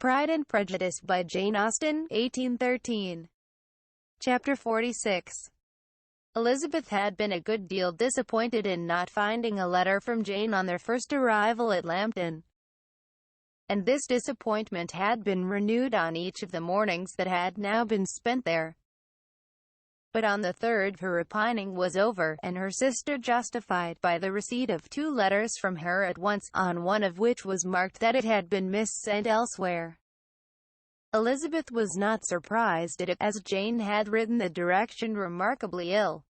Pride and Prejudice by Jane Austen, 1813. Chapter 46. Elizabeth had been a good deal disappointed in not finding a letter from Jane on their first arrival at Lambton, and this disappointment had been renewed on each of the mornings that had now been spent there. But on the third her repining was over, and her sister justified by the receipt of 2 letters from her at once, on one of which was marked that it had been missent elsewhere. Elizabeth was not surprised at it, as Jane had written the direction remarkably ill.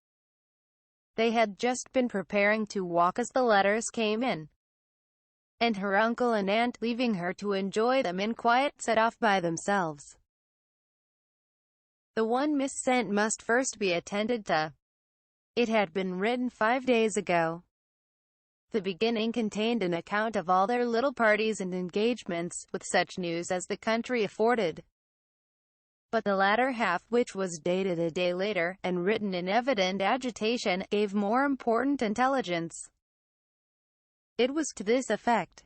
They had just been preparing to walk as the letters came in, and her uncle and aunt, leaving her to enjoy them in quiet, set off by themselves. The one missent must first be attended to. It had been written 5 days ago. The beginning contained an account of all their little parties and engagements, with such news as the country afforded. But the latter half, which was dated a day later, and written in evident agitation, gave more important intelligence. It was to this effect: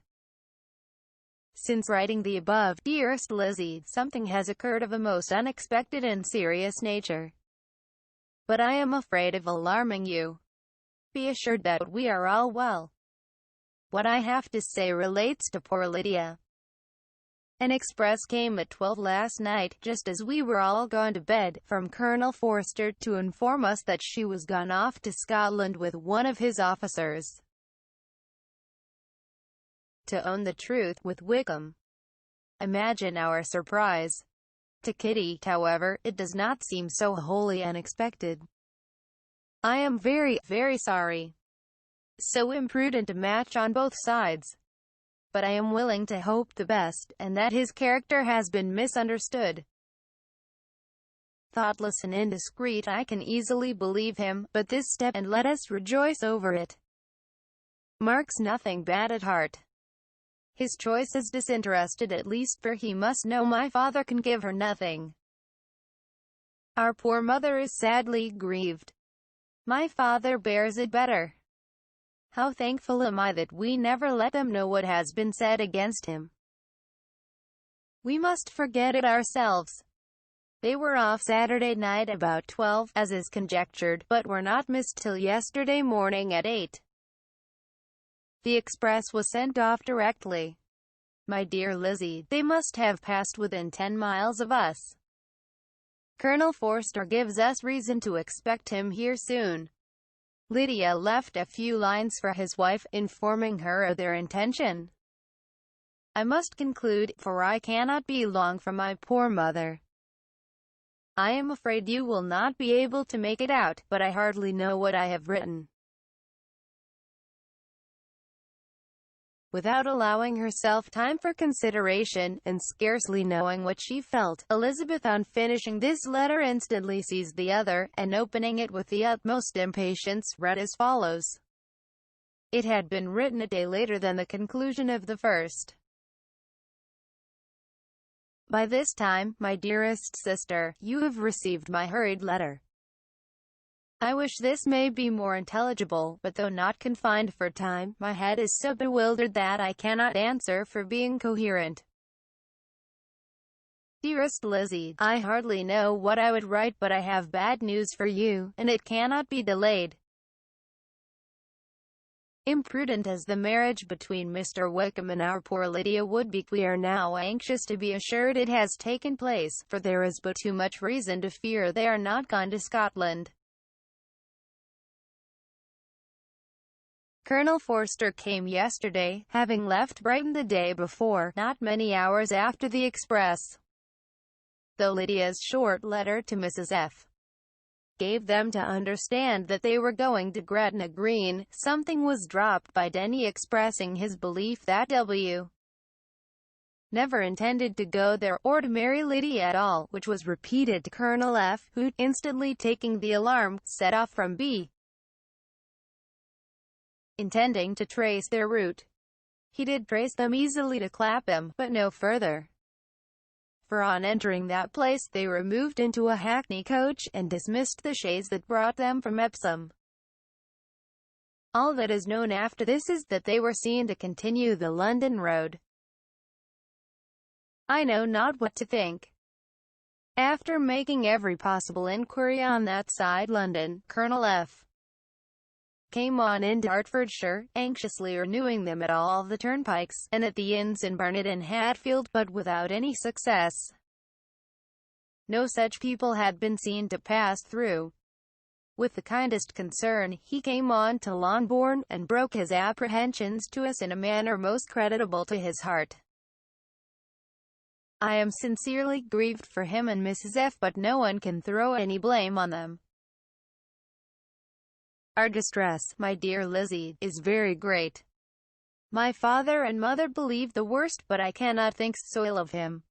"Since writing the above, dearest Lizzie, something has occurred of a most unexpected and serious nature. But I am afraid of alarming you. Be assured that we are all well. What I have to say relates to poor Lydia. An express came at 12 last night, just as we were all gone to bed, from Colonel Forster, to inform us that she was gone off to Scotland with one of his officers. To own the truth, with Wickham. Imagine our surprise. To Kitty, however, it does not seem so wholly unexpected. I am very, very sorry. So imprudent a match on both sides. But I am willing to hope the best, and that his character has been misunderstood. Thoughtless and indiscreet, I can easily believe him, but this step, and let us rejoice over it, marks nothing bad at heart. His choice is disinterested, at least, for he must know my father can give her nothing. Our poor mother is sadly grieved. My father bears it better. How thankful am I that we never let them know what has been said against him. We must forget it ourselves. They were off Saturday night about 12, as is conjectured, but were not missed till yesterday morning at 8. The express was sent off directly. My dear Lizzie, they must have passed within 10 miles of us. Colonel Forster gives us reason to expect him here soon. Lydia left a few lines for his wife, informing her of their intention. I must conclude, for I cannot be long from my poor mother. I am afraid you will not be able to make it out, but I hardly know what I have written." Without allowing herself time for consideration, and scarcely knowing what she felt, Elizabeth, on finishing this letter, instantly seized the other, and opening it with the utmost impatience, read as follows. It had been written a day later than the conclusion of the first. By this time, my dearest sister, you have received my hurried letter. I wish this may be more intelligible, but though not confined for time, my head is so bewildered that I cannot answer for being coherent. Dearest Lizzie, I hardly know what I would write, but I have bad news for you, and it cannot be delayed. Imprudent as the marriage between Mr. Wickham and our poor Lydia would be, we are now anxious to be assured it has taken place, for there is but too much reason to fear they are not gone to Scotland. Colonel Forster came yesterday, having left Brighton the day before, not many hours after the express. Though Lydia's short letter to Mrs. F. gave them to understand that they were going to Gretna Green, something was dropped by Denny expressing his belief that W. never intended to go there, or to marry Lydia at all, which was repeated to Colonel F., who, instantly taking the alarm, set off from B. intending to trace their route. He did trace them easily to Clapham, but no further. For on entering that place, they removed into a hackney coach, and dismissed the chaise that brought them from Epsom. All that is known after this is that they were seen to continue the London road. I know not what to think. After making every possible inquiry on that side London, Colonel F. came on into Hertfordshire, anxiously renewing them at all the turnpikes, and at the inns in Barnet and Hatfield, but without any success. No such people had been seen to pass through. With the kindest concern, he came on to Longbourn, and broke his apprehensions to us in a manner most creditable to his heart. I am sincerely grieved for him and Mrs. F., but no one can throw any blame on them. Our distress, my dear Lizzie, is very great. My father and mother believe the worst, but I cannot think so ill of him.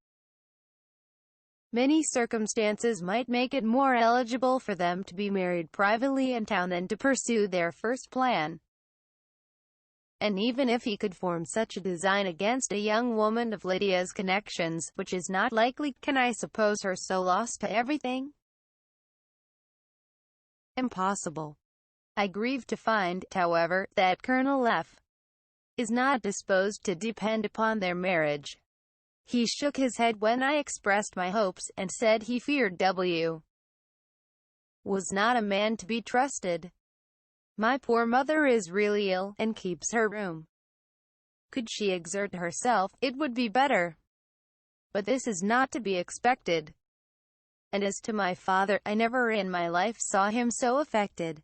Many circumstances might make it more eligible for them to be married privately in town than to pursue their first plan. And even if he could form such a design against a young woman of Lydia's connections, which is not likely, can I suppose her so lost to everything? Impossible. I grieve to find, however, that Colonel F. is not disposed to depend upon their marriage. He shook his head when I expressed my hopes, and said he feared W. was not a man to be trusted. My poor mother is really ill, and keeps her room. Could she exert herself, it would be better. But this is not to be expected. And as to my father, I never in my life saw him so affected.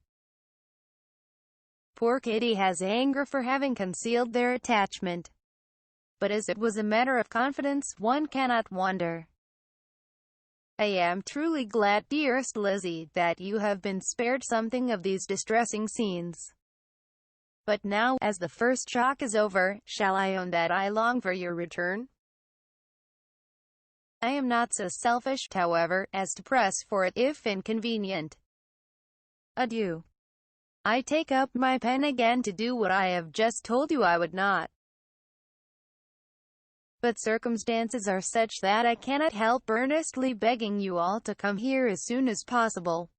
Poor Kitty has anger for having concealed their attachment. But as it was a matter of confidence, one cannot wonder. I am truly glad, dearest Lizzie, that you have been spared something of these distressing scenes. But now, as the first shock is over, shall I own that I long for your return? I am not so selfish, however, as to press for it, if inconvenient. Adieu. I take up my pen again to do what I have just told you I would not. But circumstances are such that I cannot help earnestly begging you all to come here as soon as possible.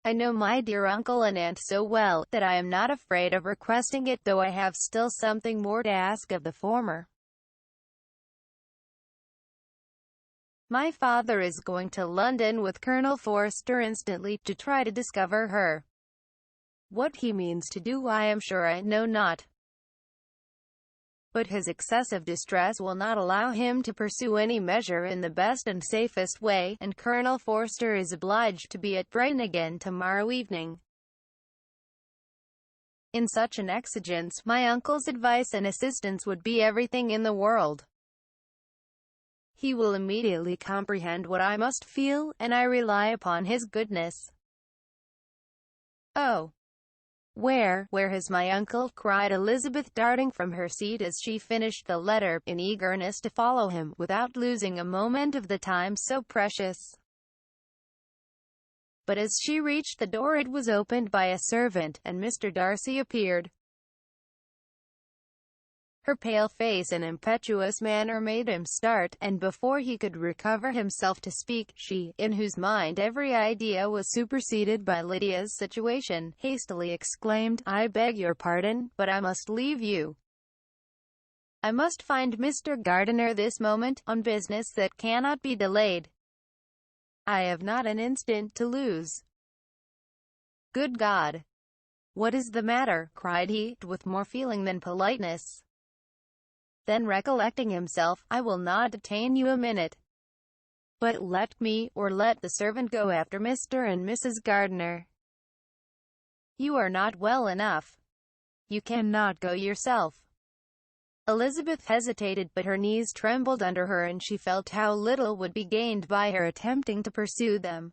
I know my dear uncle and aunt so well, that I am not afraid of requesting it, though I have still something more to ask of the former. My father is going to London with Colonel Forster instantly, to try to discover her. What he means to do I am sure I know not. But his excessive distress will not allow him to pursue any measure in the best and safest way, and Colonel Forster is obliged to be at Brighton again tomorrow evening. In such an exigence, my uncle's advice and assistance would be everything in the world. He will immediately comprehend what I must feel, and I rely upon his goodness. Oh! Where has my uncle?" cried Elizabeth, darting from her seat as she finished the letter, in eagerness to follow him, without losing a moment of the time so precious. But as she reached the door it was opened by a servant, and Mr. Darcy appeared. Her pale face and impetuous manner made him start, and before he could recover himself to speak, she, in whose mind every idea was superseded by Lydia's situation, hastily exclaimed, "I beg your pardon, but I must leave you. I must find Mr. Gardiner this moment, on business that cannot be delayed. I have not an instant to lose." "Good God! What is the matter?" cried he, with more feeling than politeness. Then recollecting himself, "I will not detain you a minute. But let me, or let the servant go after Mr. and Mrs. Gardiner. You are not well enough. You cannot go yourself." Elizabeth hesitated, but her knees trembled under her and she felt how little would be gained by her attempting to pursue them.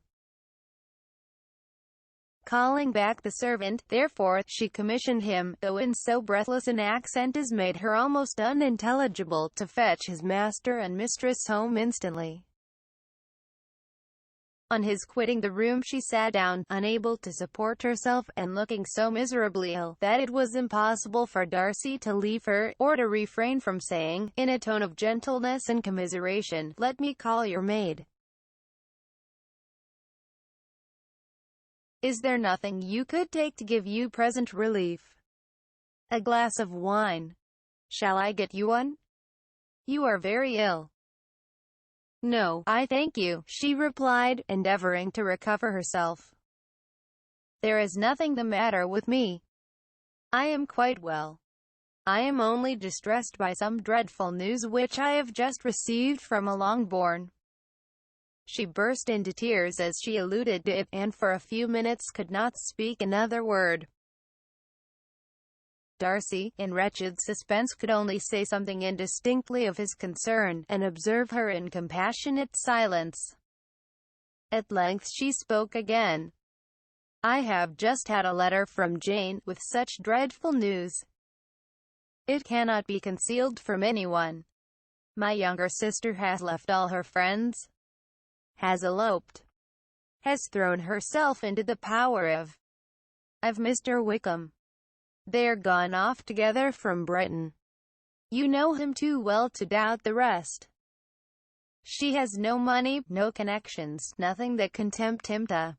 Calling back the servant, therefore, she commissioned him, though in so breathless an accent as made her almost unintelligible, to fetch his master and mistress home instantly. On his quitting the room she sat down, unable to support herself, and looking so miserably ill, that it was impossible for Darcy to leave her, or to refrain from saying, in a tone of gentleness and commiseration, "Let me call your maid. Is there nothing you could take to give you present relief? A glass of wine. Shall I get you one?" You are very ill. No, I thank you, she replied, endeavoring to recover herself. There is nothing the matter with me. I am quite well. I am only distressed by some dreadful news which I have just received from a Longbourn. She burst into tears as she alluded to it, and for a few minutes could not speak another word. Darcy, in wretched suspense, could only say something indistinctly of his concern, and observe her in compassionate silence. At length she spoke again. I have just had a letter from Jane, with such dreadful news. It cannot be concealed from anyone. My younger sister has left all her friends, has eloped, has thrown herself into the power of Mr. Wickham. They're gone off together from Brighton. You know him too well to doubt the rest. She has no money, no connections, nothing that can tempt him to.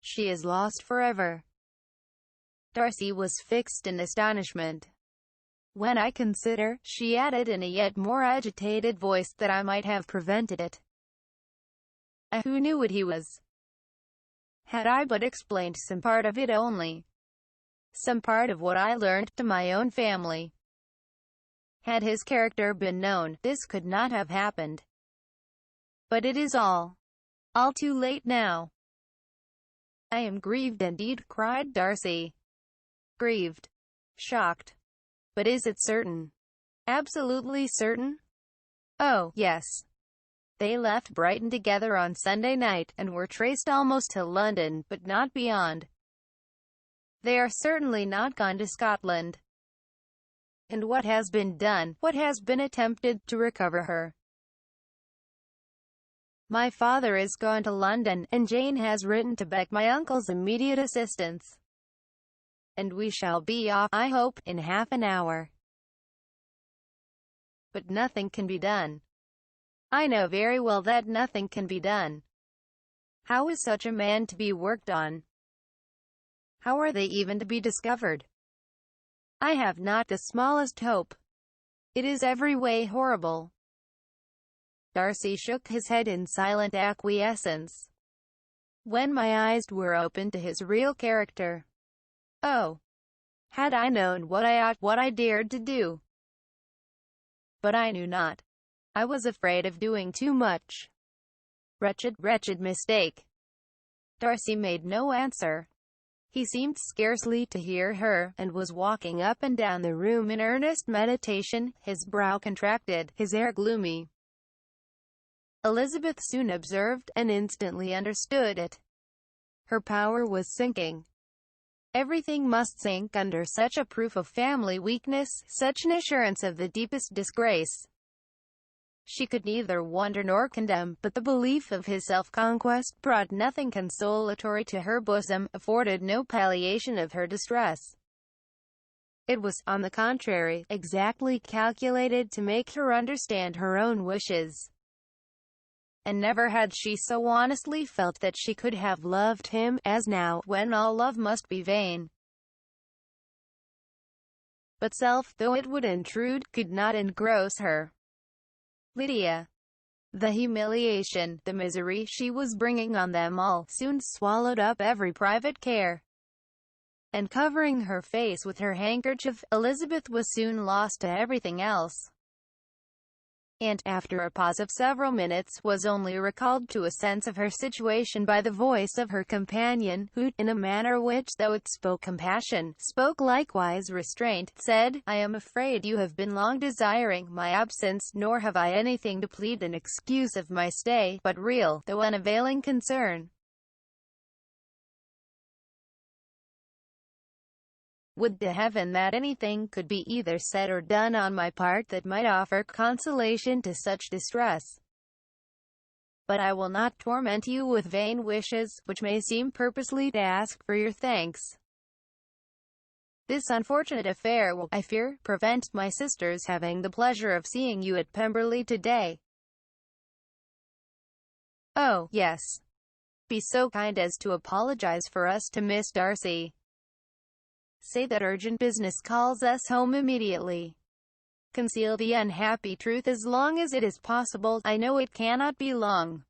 She is lost forever. Darcy was fixed in astonishment. When I consider, she added in a yet more agitated voice, that I might have prevented it. Who knew what he was? Had I but explained some part of it only, some part of what I learned to my own family. Had his character been known, this could not have happened. But it is all too late now. I am grieved indeed, cried Darcy. Grieved. Shocked. But is it certain? Absolutely certain? Oh, yes. They left Brighton together on Sunday night, and were traced almost to London, but not beyond. They are certainly not gone to Scotland. And what has been done, what has been attempted, to recover her? My father is gone to London, and Jane has written to beg my uncle's immediate assistance. And we shall be off, I hope, in half an hour. But nothing can be done. I know very well that nothing can be done. How is such a man to be worked on? How are they even to be discovered? I have not the smallest hope. It is every way horrible. Darcy shook his head in silent acquiescence. When my eyes were opened to his real character, oh, had I known what I ought, what I dared to do. But I knew not. I was afraid of doing too much. Wretched, wretched mistake. Darcy made no answer. He seemed scarcely to hear her, and was walking up and down the room in earnest meditation, his brow contracted, his air gloomy. Elizabeth soon observed, and instantly understood it. Her power was sinking. Everything must sink under such a proof of family weakness, such an assurance of the deepest disgrace. She could neither wonder nor condemn, but the belief of his self-conquest brought nothing consolatory to her bosom, afforded no palliation of her distress. It was, on the contrary, exactly calculated to make her understand her own wishes. And never had she so honestly felt that she could have loved him, as now, when all love must be vain. But self, though it would intrude, could not engross her. Lydia. The humiliation, the misery she was bringing on them all, soon swallowed up every private care. And covering her face with her handkerchief, Elizabeth was soon lost to everything else. And, after a pause of several minutes, was only recalled to a sense of her situation by the voice of her companion, who, in a manner which, though it spoke compassion, spoke likewise restraint, said, I am afraid you have been long desiring my absence, nor have I anything to plead in excuse of my stay, but real, though unavailing concern. Would to heaven that anything could be either said or done on my part that might offer consolation to such distress. But I will not torment you with vain wishes, which may seem purposely to ask for your thanks. This unfortunate affair will, I fear, prevent my sister's having the pleasure of seeing you at Pemberley today. Oh, yes. Be so kind as to apologize for us to Miss Darcy. Say that urgent business calls us home immediately. conceal the unhappy truth as long as it is possible. I know it cannot be long."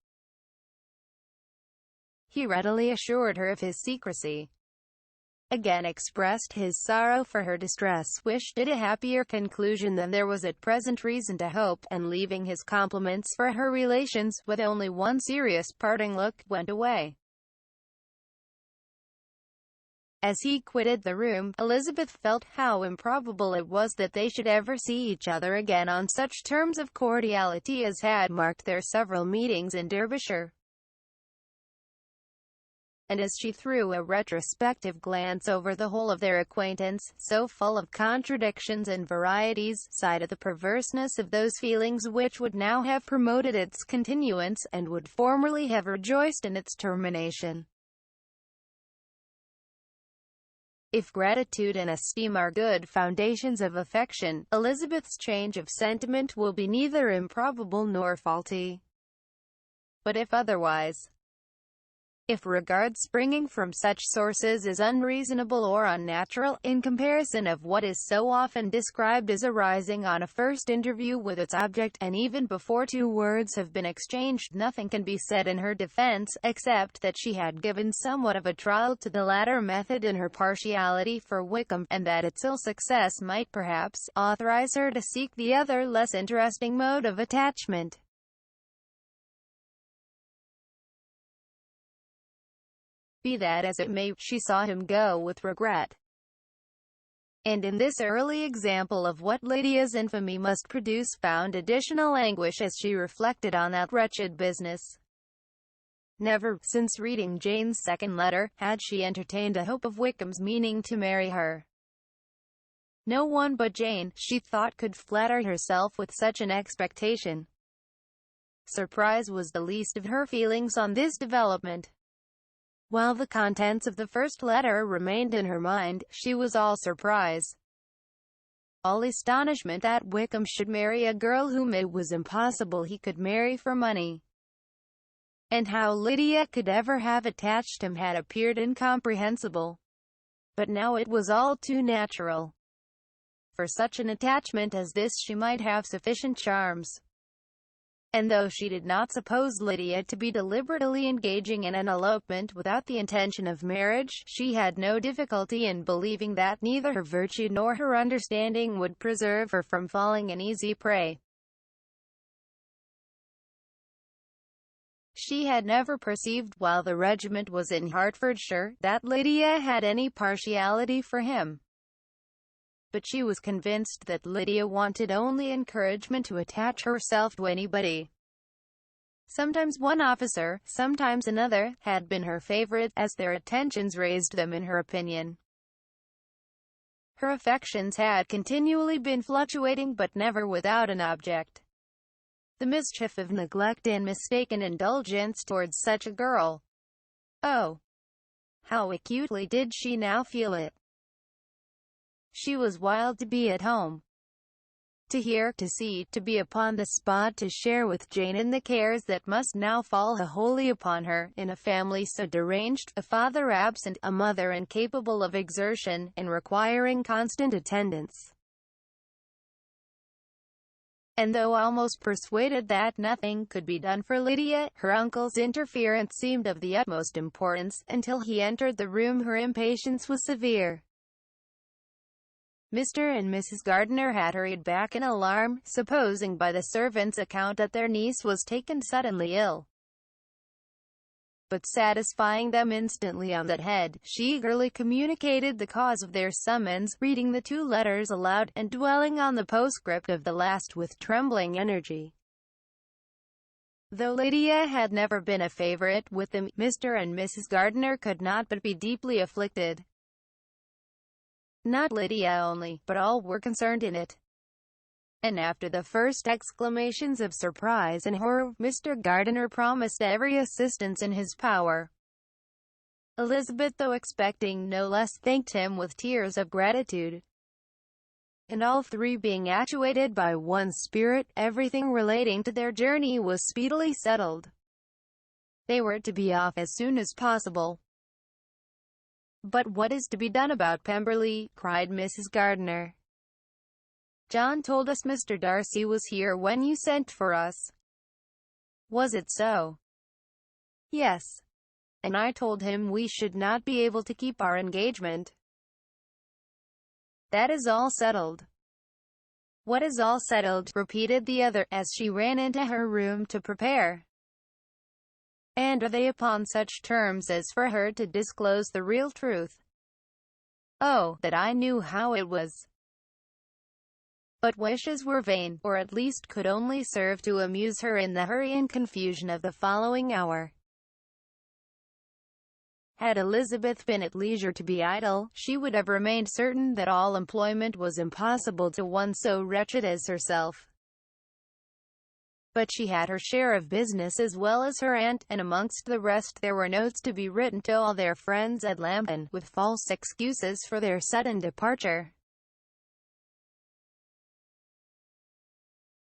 He readily assured her of his secrecy, again expressed his sorrow for her distress, wished it a happier conclusion than there was at present reason to hope, and leaving his compliments for her relations, with only one serious parting look, went away. As he quitted the room, Elizabeth felt how improbable it was that they should ever see each other again on such terms of cordiality as had marked their several meetings in Derbyshire. And as she threw a retrospective glance over the whole of their acquaintance, so full of contradictions and varieties, sighed at the perverseness of those feelings which would now have promoted its continuance, and would formerly have rejoiced in its termination. If gratitude and esteem are good foundations of affection, Elizabeth's change of sentiment will be neither improbable nor faulty. But if otherwise, if regard springing from such sources is unreasonable or unnatural, in comparison of what is so often described as arising on a first interview with its object, and even before two words have been exchanged, nothing can be said in her defense, except that she had given somewhat of a trial to the latter method in her partiality for Wickham, and that its ill success might perhaps authorize her to seek the other less interesting mode of attachment. Be that as it may, she saw him go with regret. And in this early example of what Lydia's infamy must produce found additional anguish as she reflected on that wretched business. Never, since reading Jane's second letter, had she entertained a hope of Wickham's meaning to marry her. No one but Jane, she thought, could flatter herself with such an expectation. Surprise was the least of her feelings on this development. While the contents of the first letter remained in her mind, she was all surprise, all astonishment that Wickham should marry a girl whom it was impossible he could marry for money. And how Lydia could ever have attached him had appeared incomprehensible. But now it was all too natural. For such an attachment as this she might have sufficient charms. And though she did not suppose Lydia to be deliberately engaging in an elopement without the intention of marriage, she had no difficulty in believing that neither her virtue nor her understanding would preserve her from falling an easy prey. She had never perceived, while the regiment was in Hertfordshire, that Lydia had any partiality for him. But she was convinced that Lydia wanted only encouragement to attach herself to anybody. Sometimes one officer, sometimes another, had been her favorite, as their attentions raised them in her opinion. Her affections had continually been fluctuating, but never without an object. The mischief of neglect and mistaken indulgence towards such a girl. Oh, how acutely did she now feel it! She was wild to be at home, to hear, to see, to be upon the spot, to share with Jane in the cares that must now fall wholly upon her, in a family so deranged, a father absent, a mother incapable of exertion, and requiring constant attendance. And though almost persuaded that nothing could be done for Lydia, her uncle's interference seemed of the utmost importance. Until he entered the room her impatience was severe. Mr. and Mrs. Gardiner had hurried back in alarm, supposing by the servant's account that their niece was taken suddenly ill. But satisfying them instantly on that head, she eagerly communicated the cause of their summons, reading the two letters aloud, and dwelling on the postscript of the last with trembling energy. Though Lydia had never been a favourite with them, Mr. and Mrs. Gardiner could not but be deeply afflicted. Not Lydia only, but all were concerned in it. And after the first exclamations of surprise and horror, Mr. Gardiner promised every assistance in his power. Elizabeth, though expecting no less, thanked him with tears of gratitude. And all three being actuated by one spirit, everything relating to their journey was speedily settled. They were to be off as soon as possible. "But what is to be done about Pemberley?" cried Mrs. Gardiner. John told us Mr. Darcy was here when you sent for us. Was it so? Yes. And I told him we should not be able to keep our engagement. That is all settled. What is all settled? Repeated the other, as she ran into her room to prepare. And are they upon such terms as for her to disclose the real truth? Oh, that I knew how it was. But wishes were vain, or at least could only serve to amuse her in the hurry and confusion of the following hour. Had Elizabeth been at leisure to be idle, she would have remained certain that all employment was impossible to one so wretched as herself. But she had her share of business as well as her aunt, and amongst the rest there were notes to be written to all their friends at Lambton, with false excuses for their sudden departure.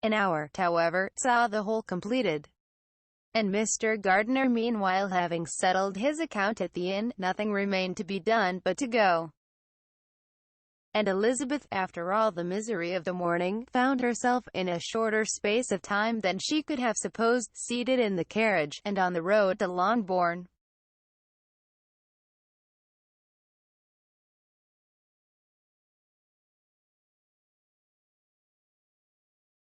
An hour, however, saw the whole completed. And Mr. Gardiner meanwhile having settled his account at the inn, nothing remained to be done but to go. And Elizabeth, after all the misery of the morning, found herself, in a shorter space of time than she could have supposed, seated in the carriage, and on the road to Longbourn.